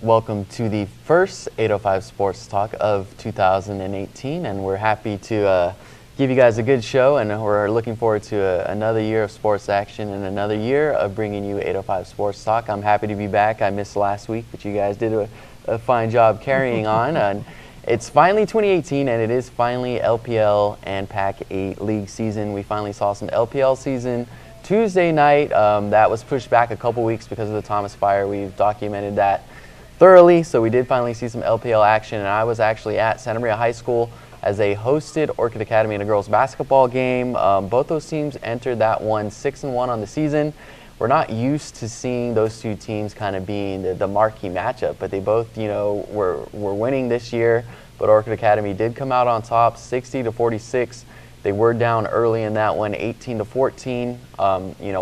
Welcome to the first 805 Sports Talk of 2018, and we're happy to give you guys a good show, and we're looking forward to another year of sports action and another year of bringing you 805 Sports Talk. I'm happy to be back. I missed last week, but you guys did a fine job carrying on. And it's finally 2018, and it is finally LPL and PAC 8 league season. We finally saw some LPL season Tuesday night. That was pushed back a couple weeks because of the Thomas fire. We've documented that thoroughly, so we did finally see some LPL action, and I was actually at Santa Maria High School as they hosted Orchid Academy in a girls basketball game. Both those teams entered that one 6-1 on the season. We're not used to seeing those two teams kind of being the marquee matchup, but they both, were winning this year. But Orchid Academy did come out on top, 60-46. They were down early in that one, 18-14.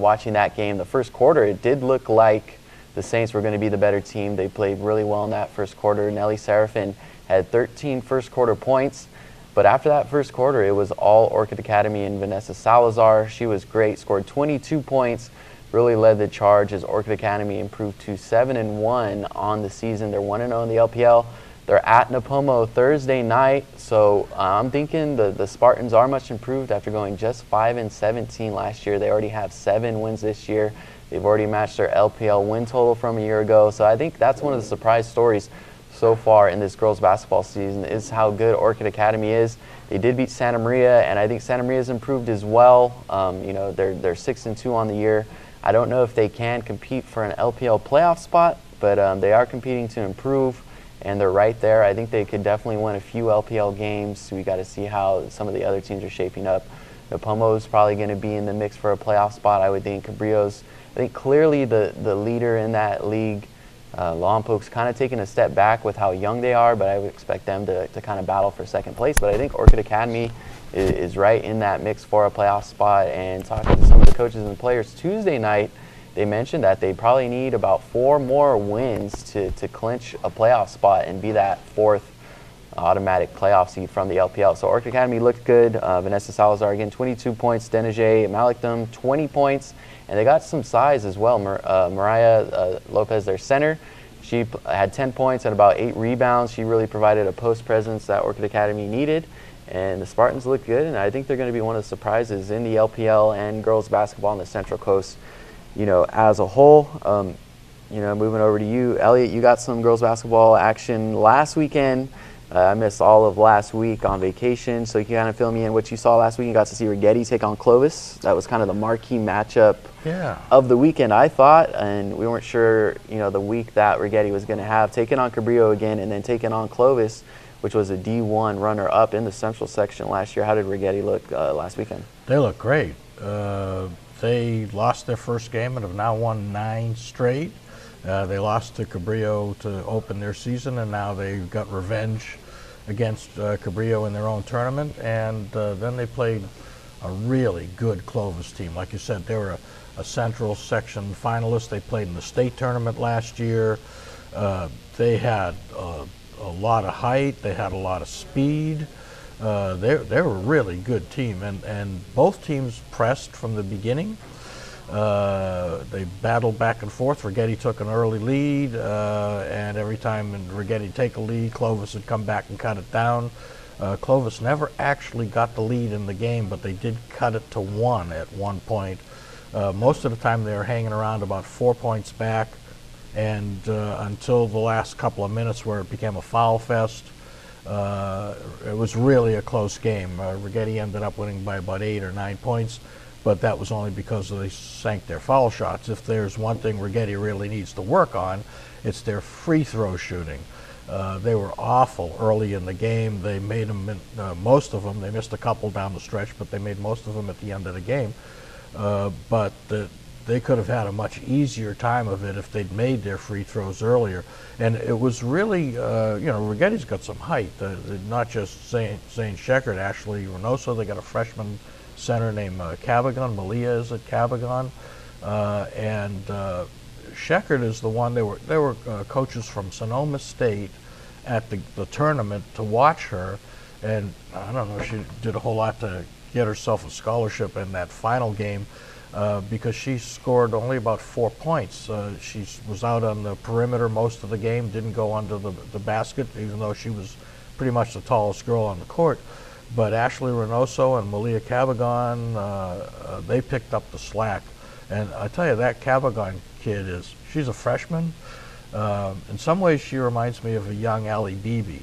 Watching that game, the first quarter, it did look like the Saints were going to be the better team. They played really well in that first quarter. Nelly Seraphin had 13 first quarter points. But after that first quarter, it was all Orchid Academy and Vanessa Salazar. She was great, scored 22 points, really led the charge as Orchid Academy improved to 7-1 on the season. They're 1-0 in the LPL. They're at Napomo Thursday night, so I'm thinking the Spartans are much improved after going just 5-17 last year. They already have 7 wins this year. They've already matched their LPL win total from a year ago. So I think that's one of the surprise stories so far in this girls basketball season is how good Orchid Academy is. They did beat Santa Maria, and I think Santa Maria's improved as well. They're 6-2 on the year. I don't know if they can compete for an LPL playoff spot, but they are competing to improve, and they're right there. I think they could definitely win a few LPL games. So we got to see how some of the other teams are shaping up. Napomo's probably going to be in the mix for a playoff spot, I would think. Cabrillo's, I think, clearly the leader in that league. Lompok's kind of taking a step back with how young they are, but I would expect them to kind of battle for second place. But I think Orchid Academy is right in that mix for a playoff spot. And talking to some of the coaches and players Tuesday night, they mentioned that they probably need about 4 more wins to clinch a playoff spot and be that 4th automatic playoff seed from the LPL. So Orchid Academy looked good. Vanessa Salazar, again, 22 points. Denijay Malikdom, 20 points. And they got some size as well. Mariah Lopez, their center, she had 10 points and about 8 rebounds. She really provided a post presence that Orchid Academy needed. And the Spartans look good, and I think they're going to be one of the surprises in the LPL and girls basketball on the Central Coast, as a whole. Moving over to you, Elliott, you got some girls basketball action last weekend. I missed all of last week on vacation, so you can kind of fill me in what you saw last week. You got to see Rigetti take on Clovis. That was kind of the marquee matchup of the weekend, I thought, and we weren't sure, the week that Rigetti was going to have. Taking on Cabrillo again and then taking on Clovis, which was a D1 runner-up in the Central section last year. How did Rigetti look last weekend? They look great. They lost their first game and have now won 9 straight. They lost to Cabrillo to open their season, and now they've got revenge against Cabrillo in their own tournament. And then they played a really good Clovis team. Like you said, they were a Central section finalist. They played in the state tournament last year. They had a lot of height. They had a lot of speed. They were a really good team, and both teams pressed from the beginning. They battled back and forth. Rigetti took an early lead, and every time Rigetti take a lead, Clovis would come back and cut it down. Clovis never actually got the lead in the game, but they did cut it to 1 at one point. Most of the time they were hanging around about 4 points back, and until the last couple of minutes where it became a foul fest. It was really a close game. Rigetti ended up winning by about 8 or 9 points. But that was only because they sank their foul shots. If there's one thing Rigetti really needs to work on, it's their free throw shooting. They were awful early in the game. They made them, most of them, they missed a couple down the stretch, but they made most of them at the end of the game. But they could have had a much easier time of it if they'd made their free throws earlier. And it was really, Rigetti's got some height. Not just St. Sheckard, Ashley Reynoso. They got a freshman center named Cavagon. Malia is at Cavagon. And Sheckard is the one, they were coaches from Sonoma State at the tournament to watch her. And I don't know, she did a whole lot to get herself a scholarship in that final game. because she scored only about 4 points. She was out on the perimeter most of the game, didn't go under the basket, even though she was pretty much the tallest girl on the court. But Ashley Reynoso and Malia Cabagon, they picked up the slack. And I tell you, that Cabagon kid she's a freshman. In some ways, she reminds me of a young Allie Beebe.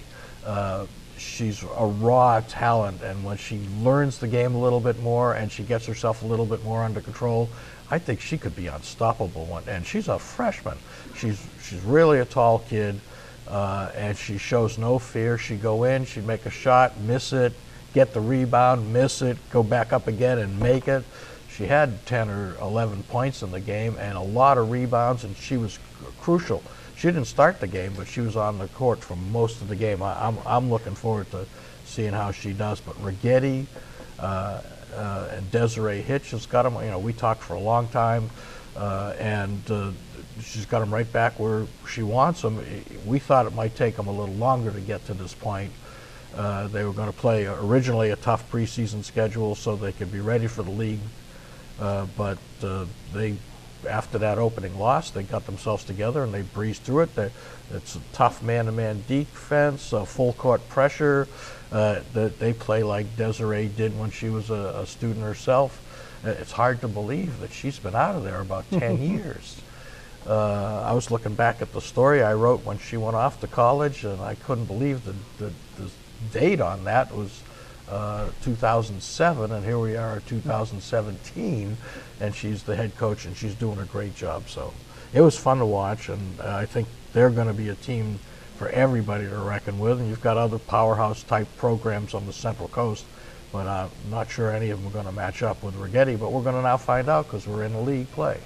She's a raw talent, and when she learns the game a little bit more and she gets herself a little bit more under control, I think she could be unstoppable. And she's a freshman. She's really a tall kid, and she shows no fear. She'd go in, she'd make a shot, miss it, get the rebound, miss it, go back up again and make it. She had 10 or 11 points in the game and a lot of rebounds, and she was crucial. She didn't start the game, but she was on the court for most of the game. I'm looking forward to seeing how she does. But Rigetti and Desiree Hitch has got them. You know, we talked for a long time, and she's got them right back where she wants them. We thought it might take them a little longer to get to this point. They were going to play originally a tough preseason schedule so they could be ready for the league, but after that opening loss, they got themselves together and they breezed through it. It's a tough man-to-man defense, full court pressure. They play like Desiree did when she was a student herself. It's hard to believe that she's been out of there about 10 years. I was looking back at the story I wrote when she went off to college, and I couldn't believe the date on that was 2007, and here we are 2017, and she's the head coach and she's doing a great job. So it was fun to watch, and I think they're going to be a team for everybody to reckon with. And you've got other powerhouse type programs on the Central Coast, but I'm not sure any of them are going to match up with Rigetti, but we're going to now find out because we're in the league play.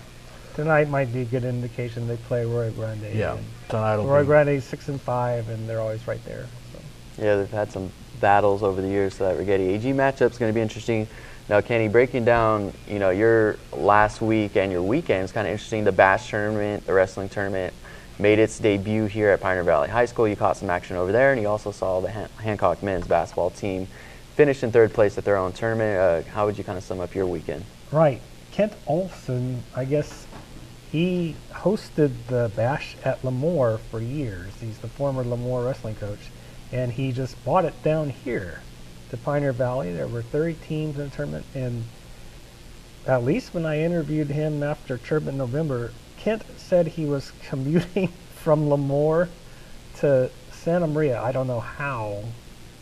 Tonight might be a good indication they play Roy Grande. Yeah, tonight will Roy Grande's 6-5, and they're always right there. So. Yeah, they've had some battles over the years, so that Rigetti AG matchup is going to be interesting. Now, Kenny, breaking down, you know, your last week and your weekend is kind of interesting. The Bash tournament, the wrestling tournament, made its debut here at Pioneer Valley High School. You caught some action over there, and you also saw the Hancock men's basketball team finish in third place at their own tournament. How would you kind of sum up your weekend? Right. Kent Olson, I guess he hosted the Bash at Lemoore for years. He's the former Lemoore wrestling coach, and he just bought it down here to Pioneer Valley. There were 30 teams in the tournament, and at least when I interviewed him after tournament in November, Kent said he was commuting from Lemoore to Santa Maria. I don't know how.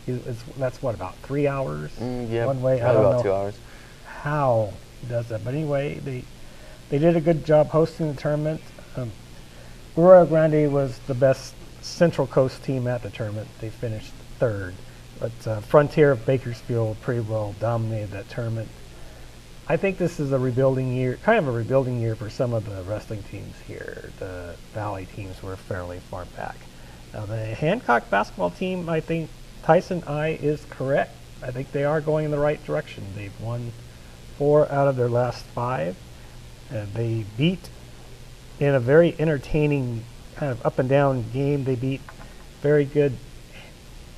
That's what, about 3 hours? Yeah, one way. probably about 2 hours. How he does that. But anyway, they did a good job hosting the tournament. Rio Grande was the best Central Coast team at the tournament. They finished third. But Frontier of Bakersfield pretty well dominated that tournament. I think this is a rebuilding year, kind of a rebuilding year for some of the wrestling teams here. The Valley teams were fairly far back. Now the Hancock basketball team, I think Tyson I is correct. I think they are going in the right direction. They've won 4 out of their last 5. They beat, in a very entertaining kind of up and down game, they beat very good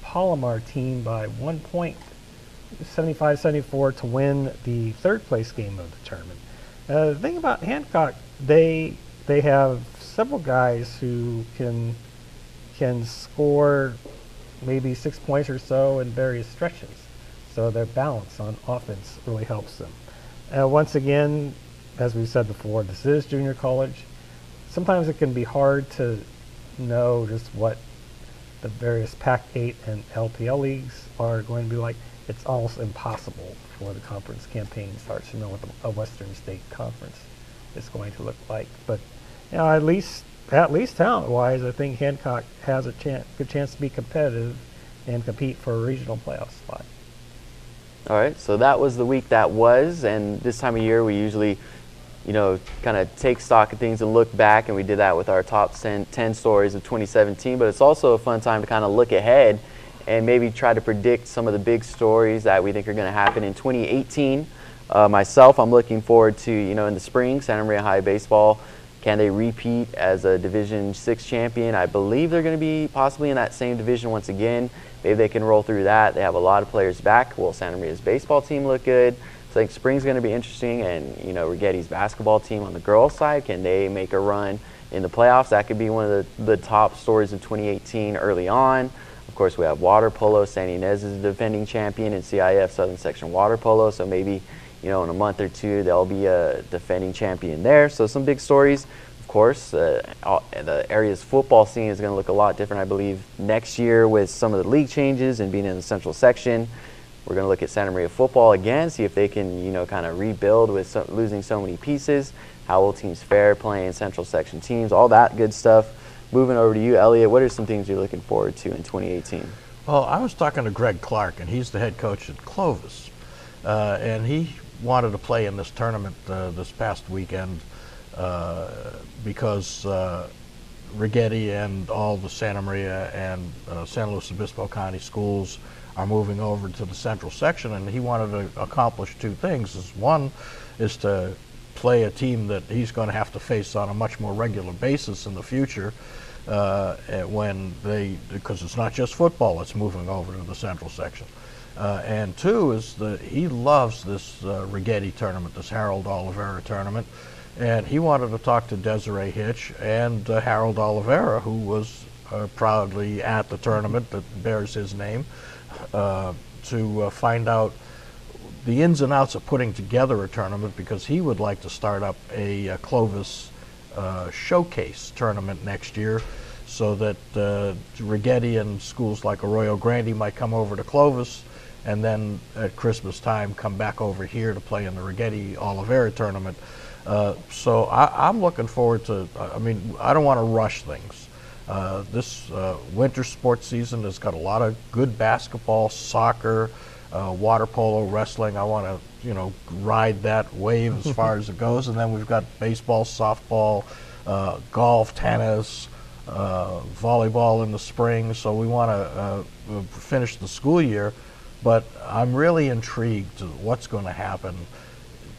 Palomar team by 1 point, 75-74, to win the third place game of the tournament. The thing about Hancock, they have several guys who can score maybe 6 points or so in various stretches. So their balance on offense really helps them. Once again, as we said before, this is junior college. Sometimes it can be hard to know just what the various PAC 8 and LPL leagues are going to be like. It's almost impossible before the conference campaign starts to know what a Western State Conference is going to look like. But you know, at least talent-wise, I think Hancock has a good chance to be competitive and compete for a regional playoff spot. All right, so that was the week that was, and this time of year we usually, you know, kind of take stock of things and look back, and we did that with our top 10 stories of 2017, but it's also a fun time to kind of look ahead and maybe try to predict some of the big stories that we think are going to happen in 2018. Myself, I'm looking forward to, you know, in the spring, Santa Maria High baseball. Can they repeat as a Division 6 champion? I believe they're going to be possibly in that same division once again. Maybe they can roll through that. They have a lot of players back. Will Santa Maria's baseball team look good? I think spring's going to be interesting, and you know, Rigetti's basketball team on the girls' side, can they make a run in the playoffs? That could be one of the top stories of 2018 early on. Of course, we have water polo. San Ynez is the defending champion in CIF Southern Section water polo, so maybe, you know, in a month or two they'll be a defending champion there. So some big stories. Of course, the area's football scene is going to look a lot different, I believe, next year with some of the league changes and being in the Central Section. We're going to look at Santa Maria football again, see if they can, you know, kind of rebuild with losing so many pieces. How will teams fare playing Central Section teams, all that good stuff. Moving over to you, Elliott, what are some things you're looking forward to in 2018? Well, I was talking to Greg Clark, and he's the head coach at Clovis, and he wanted to play in this tournament this past weekend because Rigetti and all the Santa Maria and San Luis Obispo County schools are moving over to the Central Section, and he wanted to accomplish two things. One is to play a team that he's going to have to face on a much more regular basis in the future, because it's not just football that's moving over to the Central Section. And two is that he loves this Rigetti tournament, this Harold Oliveira tournament, and he wanted to talk to Desiree Hitch and Harold Oliveira, who was proudly at the tournament that bears his name, to find out the ins and outs of putting together a tournament, because he would like to start up a Clovis showcase tournament next year, so that Rigetti and schools like Arroyo Grande might come over to Clovis, and then at Christmas time come back over here to play in the Rigetti Oliveira tournament. So I'm looking forward to, I mean, I don't want to rush things. This winter sports season has got a lot of good basketball, soccer, water polo, wrestling. I want to, you know, ride that wave as far as it goes. And then we've got baseball, softball, golf, tennis, volleyball in the spring. So we want to finish the school year. But I'm really intrigued to what's going to happen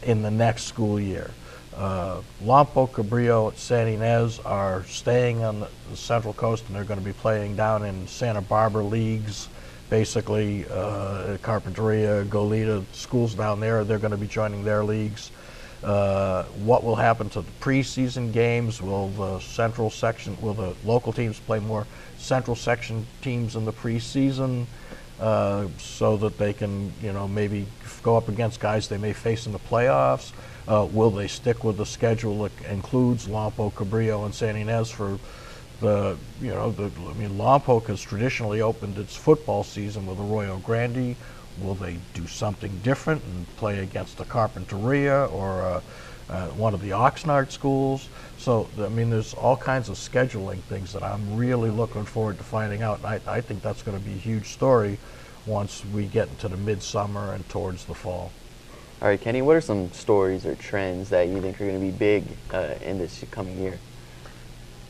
in the next school year. Lompo, Cabrillo, and San Ynez are staying on the Central Coast, and they're going to be playing down in Santa Barbara leagues. Basically, Carpinteria, Goleta, schools down there, they're going to be joining their leagues. What will happen to the preseason games? Will the Central Section, will the local teams play more Central Section teams in the preseason, so that they can, you know, maybe go up against guys they may face in the playoffs? Will they stick with the schedule that includes Lompo, Cabrillo, and San Ynez for the, you know, I mean, Lompoc has traditionally opened its football season with Arroyo Grande. Will they do something different and play against the Carpinteria or one of the Oxnard schools? So, I mean, there's all kinds of scheduling things that I'm really looking forward to finding out. And I think that's going to be a huge story once we get into the midsummer and towards the fall. All right, Kenny, what are some stories or trends that you think are going to be big in this coming year?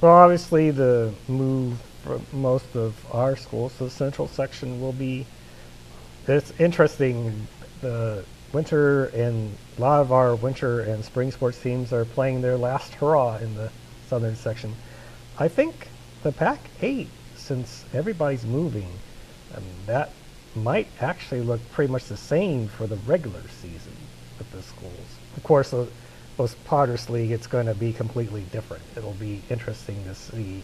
Well, obviously the move for most of our schools to the Central Section will be, it's interesting, the winter, and a lot of our winter and spring sports teams are playing their last hurrah in the Southern Section. I think the PAC-8, since everybody's moving, that might actually look pretty much the same for the regular season with the schools. Of course, those Potters League, it's going to be completely different. It'll be interesting to see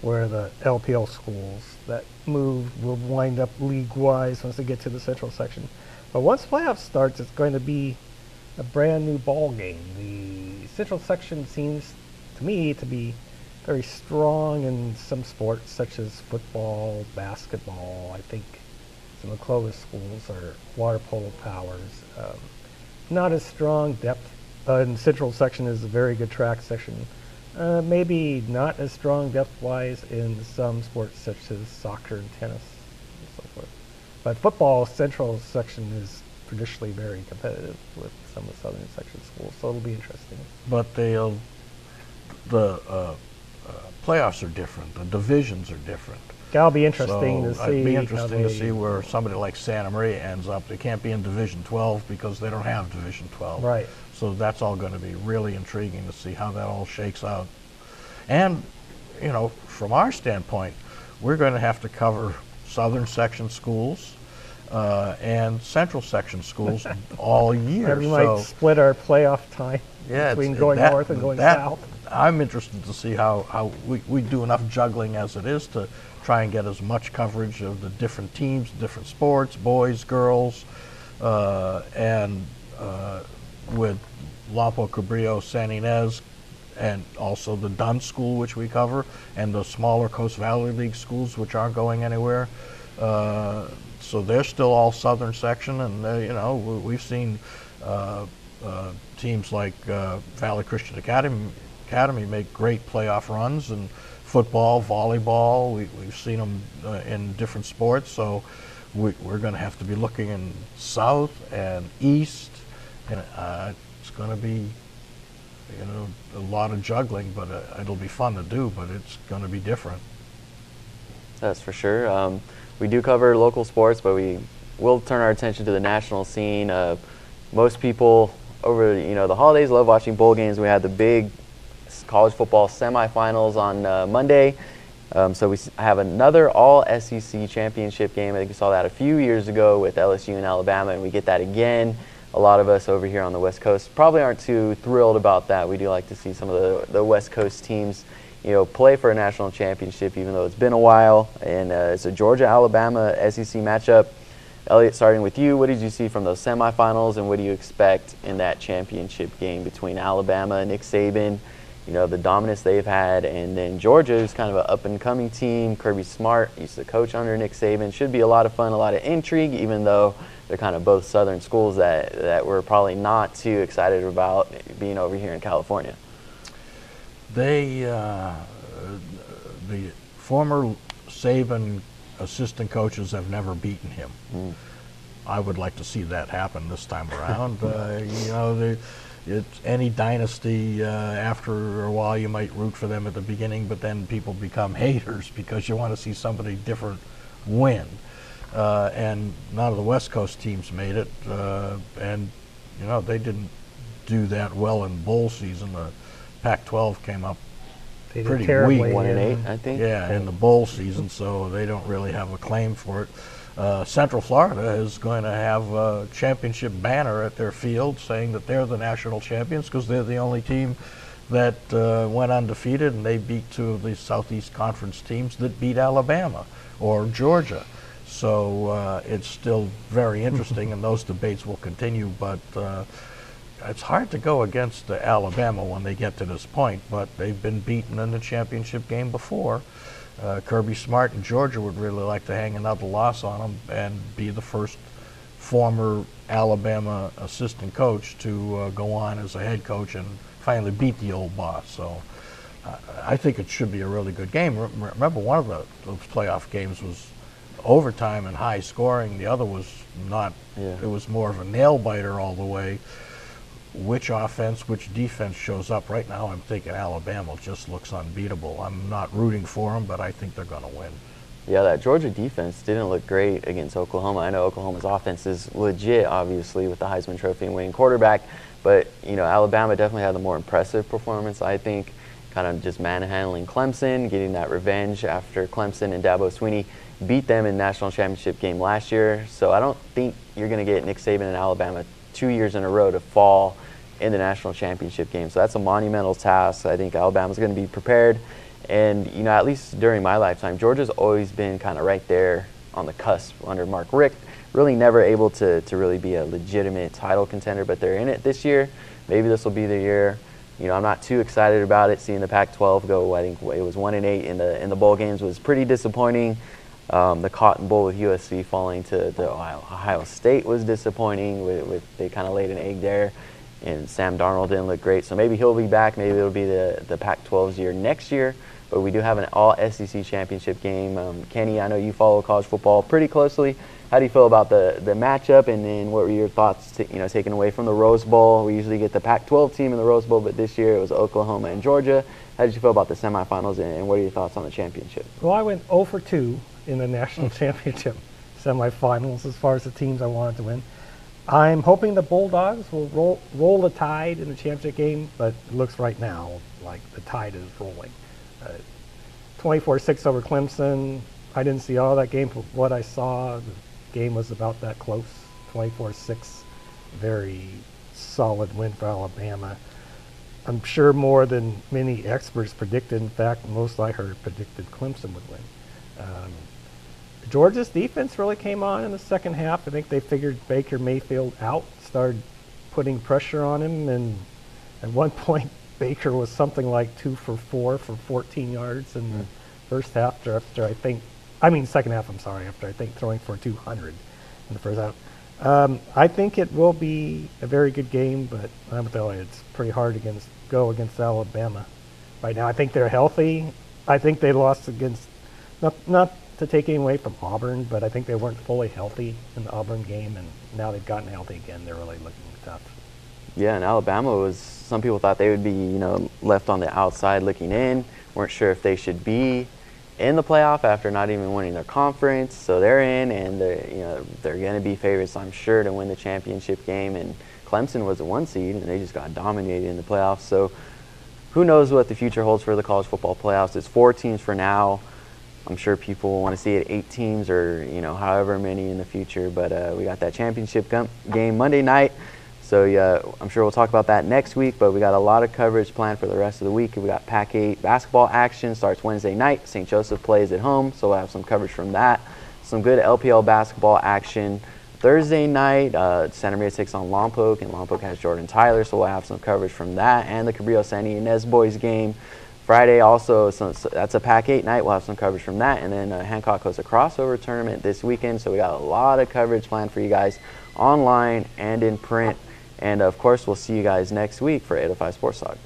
where the LPL schools that move will wind up league-wise once they get to the Central Section. But once playoffs starts, it's going to be a brand new ball game. The Central Section seems to me to be very strong in some sports such as football, basketball. I think some of the Clovis schools are water polo powers. Not as strong depth in Central Section is a very good track section. Maybe not as strong depth-wise in some sports such as soccer and tennis and so forth. But football, Central Section is traditionally very competitive with some of the Southern Section schools, so it'll be interesting. But the playoffs are different. The divisions are different. That'll be interesting to see. It'd be interesting to see where somebody like Santa Maria ends up. They can't be in Division 12 because they don't have Division 12. Right. So that's all going to be really intriguing to see how that all shakes out. And, you know, from our standpoint, we're going to have to cover Southern Section schools, and central section schools all year. We might split our playoff time between going north and going south. I'm interested to see how we do enough juggling as it is to try and get as much coverage of the different teams, different sports, boys, girls, and with Lampo, Cabrillo, San Ynez, and also the Dunn School, which we cover, and the smaller Coast Valley League schools, which aren't going anywhere. So they're still all southern section, and you know, we've seen teams like Valley Christian Academy make great playoff runs, and football, volleyball, we've seen them in different sports. So we're going to have to be looking in south and east, and it's going to be, you know, a lot of juggling, but it'll be fun to do, but it's going to be different. That's for sure. We do cover local sports, but we will turn our attention to the national scene. Most people over, you know, the holidays love watching bowl games. We had the big college football semifinals on Monday. So we have another all-SEC championship game. I think we saw that a few years ago with LSU and Alabama, and we get that again. A lot of us over here on the West Coast probably aren't too thrilled about that. We do like to see some of the West Coast teams, you know, play for a national championship, even though it's been a while. And it's a Georgia-Alabama SEC matchup. Elliott, starting with you, what did you see from those semifinals, and what do you expect in that championship game between Alabama and Nick Saban? You know, the dominance they've had, and then Georgia is kind of an up-and-coming team. Kirby Smart used to coach under Nick Saban. Should be a lot of fun, a lot of intrigue, even though they're kind of both southern schools that we're probably not too excited about being over here in California. The former Saban assistant coaches have never beaten him. I would like to see that happen this time around. You know, it's any dynasty, after a while you might root for them at the beginning, but then people become haters because you want to see somebody different win. And none of the West Coast teams made it, and you know, they didn't do that well in bowl season. The Pac-12 came up pretty weak. 1-8, I think. Yeah, in the bowl season, so they don't really have a claim for it. Central Florida is going to have a championship banner at their field saying that they're the national champions because they're the only team that went undefeated, and they beat two of the Southeast Conference teams that beat Alabama or Georgia. So it's still very interesting, and those debates will continue, but it's hard to go against Alabama when they get to this point, but they've been beaten in the championship game before. Kirby Smart in Georgia would really like to hang another loss on them and be the first former Alabama assistant coach to go on as a head coach and finally beat the old boss. So I think it should be a really good game. Remember, one of those playoff games was overtime and high scoring. The other was not. Yeah. It was more of a nail biter all the way. Which offense, which defense shows up? Right now, I'm thinking Alabama just looks unbeatable. I'm not rooting for them, but I think they're going to win. Yeah, that Georgia defense didn't look great against Oklahoma. I know Oklahoma's offense is legit, obviously, with the Heisman Trophy and winning quarterback, but you know, Alabama definitely had the more impressive performance, I think, kind of just manhandling Clemson, getting that revenge after Clemson and Dabo Swinney beat them in the national championship game last year. So I don't think you're going to get Nick Saban and Alabama 2 years in a row to fall in the national championship game. So that's a monumental task. I think Alabama's going to be prepared. And, you know, at least during my lifetime, Georgia's always been kind of right there on the cusp under Mark Richt. Really never able to really be a legitimate title contender, but they're in it this year. Maybe this will be the year. You know, I'm not too excited about it. Seeing the Pac-12 go, I think it was 1-8 in the bowl games was pretty disappointing. The Cotton Bowl with USC falling to Ohio State was disappointing. They kind of laid an egg there, and Sam Darnold didn't look great. So maybe he'll be back. Maybe it'll be the Pac-12's year next year. But we do have an all-SEC championship game. Kenny, I know you follow college football pretty closely. How do you feel about the matchup, and then what were your thoughts, taken away from the Rose Bowl? We usually get the Pac-12 team in the Rose Bowl, but this year it was Oklahoma and Georgia. How did you feel about the semifinals, and what are your thoughts on the championship? Well, I went 0 for 2 in the national championship semifinals as far as the teams I wanted to win. I'm hoping the Bulldogs will roll the tide in the championship game, but it looks right now like the tide is rolling. 24-6 over Clemson. I didn't see all that game, but what I saw, game was about that close, 24-6. Very solid win for Alabama. I'm sure more than many experts predicted. In fact, most I heard predicted Clemson would win. Georgia's defense really came on in the second half. I think they figured Baker Mayfield out, started putting pressure on him, and at one point Baker was something like 2 for 4 for 14 yards in the first half after second half, after I think throwing for 200 in the first half. I think it will be a very good game, but I'm telling you, it's pretty hard to go against Alabama right now. I think they're healthy. I think they lost against, not to take anything away from Auburn, but I think they weren't fully healthy in the Auburn game, and now they've gotten healthy again. They're really looking tough. Yeah, and Alabama was, some people thought they would be, left on the outside looking in, weren't sure if they should be in the playoff after not even winning their conference. So they're in, and they're going to be favorites, I'm sure, to win the championship game. And Clemson was a 1 seed, and they just got dominated in the playoffs. So who knows what the future holds for the college football playoffs? It's 4 teams for now. I'm sure people want to see it 8 teams or however many in the future. But we got that championship game Monday night. So yeah, I'm sure we'll talk about that next week, but we got a lot of coverage planned for the rest of the week. We got PAC 8 basketball action, starts Wednesday night. St. Joseph plays at home, so we'll have some coverage from that. Some good LPL basketball action Thursday night. Santa Maria takes on Lompoc, and Lompoc has Jordan Tyler, so we'll have some coverage from that. And the Cabrillo Santa Ynez boys game Friday also, so that's a PAC 8 night. We'll have some coverage from that. And then Hancock hosts a crossover tournament this weekend, so we got a lot of coverage planned for you guys online and in print. And of course, we'll see you guys next week for 805 Sports Talk.